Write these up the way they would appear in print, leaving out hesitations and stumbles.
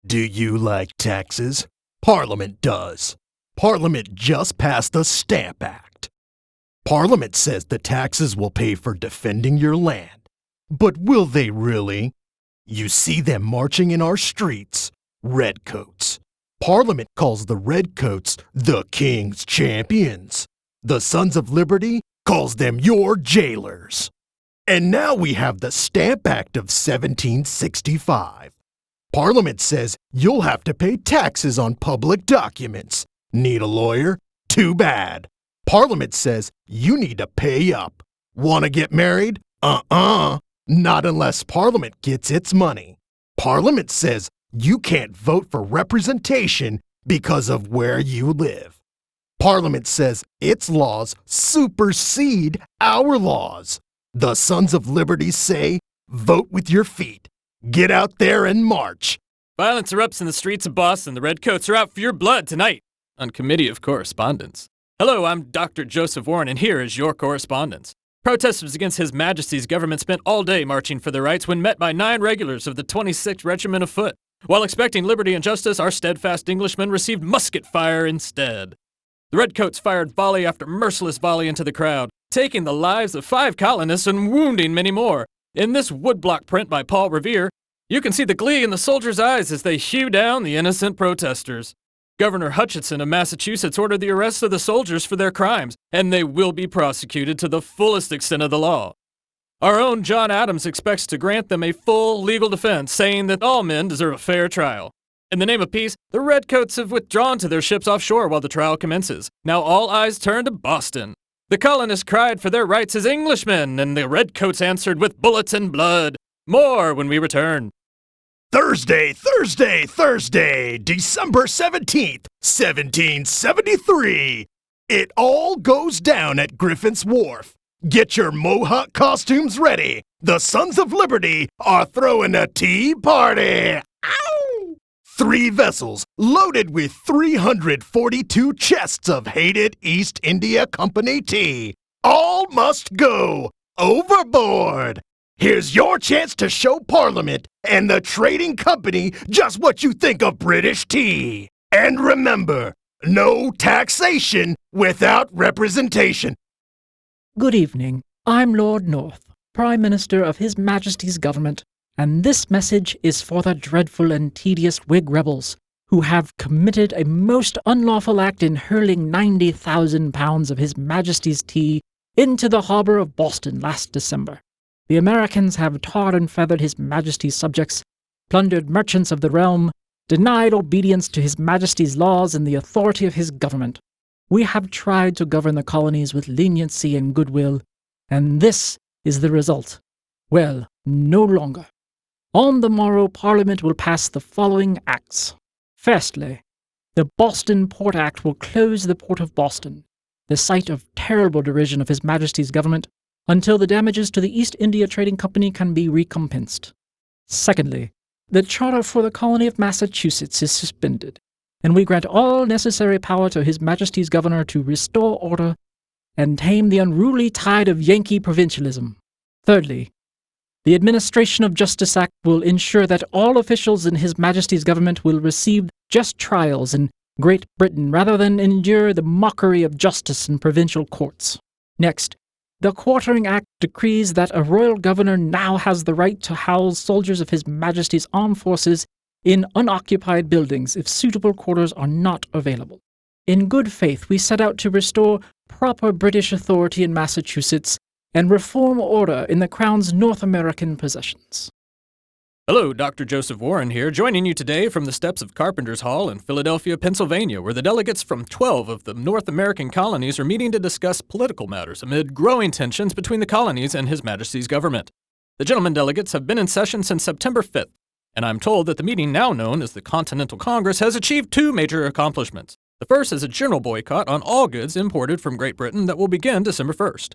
Do you like taxes? Parliament does. Parliament just passed the Stamp Act. Parliament says the taxes will pay for defending your land. But will they really? You see them marching in our streets, redcoats. Parliament calls the redcoats the King's champions. The Sons of Liberty calls them your jailers. And now we have the Stamp Act of 1765. Parliament says you'll have to pay taxes on public documents. Need a lawyer? Too bad. Parliament says you need to pay up. Want to get married? Not unless Parliament gets its money. Parliament says you can't vote for representation because of where you live. Parliament says its laws supersede our laws. The Sons of Liberty say, vote with your feet. Get out there and march. Violence erupts in the streets of Boston. The Redcoats are out for your blood tonight. On Committee of Correspondence. Hello, I'm Dr. Joseph Warren, and here is your correspondence. Protesters against His Majesty's government spent all day marching for their rights when met by 9 regulars of the 26th Regiment of Foot. While expecting liberty and justice, our steadfast Englishmen received musket fire instead. The Redcoats fired volley after merciless volley into the crowd, taking the lives of 5 colonists and wounding many more. In this woodblock print by Paul Revere, you can see the glee in the soldiers' eyes as they hew down the innocent protesters. Governor Hutchinson of Massachusetts ordered the arrest of the soldiers for their crimes, and they will be prosecuted to the fullest extent of the law. Our own John Adams expects to grant them a full legal defense, saying that all men deserve a fair trial. In the name of peace, the Redcoats have withdrawn to their ships offshore while the trial commences. Now all eyes turn to Boston. The colonists cried for their rights as Englishmen, and the Redcoats answered with bullets and blood. More when we return. Thursday, December 17th, 1773. It all goes down at Griffin's Wharf. Get your Mohawk costumes ready. The Sons of Liberty are throwing a tea party. Ow! 3 vessels loaded with 342 chests of hated East India Company tea. All must go overboard. Here's your chance to show Parliament and the trading company just what you think of British tea. And remember, no taxation without representation. Good evening. I'm Lord North, Prime Minister of His Majesty's government, and this message is for the dreadful and tedious Whig rebels who have committed a most unlawful act in hurling 90,000 pounds of His Majesty's tea into the harbour of Boston last December. The Americans have tarred and feathered His Majesty's subjects, plundered merchants of the realm, denied obedience to His Majesty's laws and the authority of his government. We have tried to govern the colonies with leniency and goodwill, and this is the result. Well, no longer. On the morrow, Parliament will pass the following acts. Firstly, the Boston Port Act will close the port of Boston, the site of terrible derision of His Majesty's government, until the damages to the East India Trading Company can be recompensed. Secondly, the charter for the colony of Massachusetts is suspended, and we grant all necessary power to His Majesty's governor to restore order and tame the unruly tide of Yankee provincialism. Thirdly, the Administration of Justice Act will ensure that all officials in His Majesty's government will receive just trials in Great Britain rather than endure the mockery of justice in provincial courts. Next, the Quartering Act decrees that a royal governor now has the right to house soldiers of His Majesty's armed forces in unoccupied buildings if suitable quarters are not available. In good faith, we set out to restore proper British authority in Massachusetts and reform order in the Crown's North American possessions. Hello, Dr. Joseph Warren here, joining you today from the steps of Carpenter's Hall in Philadelphia, Pennsylvania, where the delegates from 12 of the North American colonies are meeting to discuss political matters amid growing tensions between the colonies and His Majesty's government. The gentlemen delegates have been in session since September 5th, and I'm told that the meeting now known as the Continental Congress has achieved 2 major accomplishments. The first is a general boycott on all goods imported from Great Britain that will begin December 1st.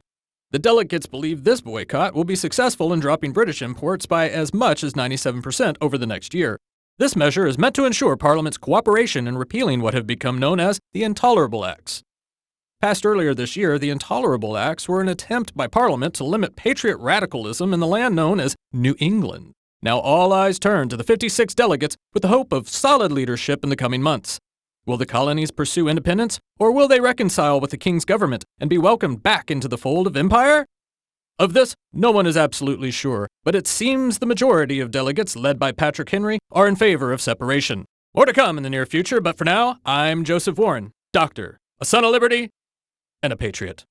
The delegates believe this boycott will be successful in dropping British imports by as much as 97% over the next year. This measure is meant to ensure Parliament's cooperation in repealing what have become known as the Intolerable Acts. Passed earlier this year, the Intolerable Acts were an attempt by Parliament to limit patriot radicalism in the land known as New England. Now all eyes turn to the 56 delegates with the hope of solid leadership in the coming months. Will the colonies pursue independence, or will they reconcile with the king's government and be welcomed back into the fold of empire? Of this, no one is absolutely sure, but it seems the majority of delegates, led by Patrick Henry, are in favor of separation. More to come in the near future, but for now, I'm Joseph Warren, doctor, a son of liberty, and a patriot.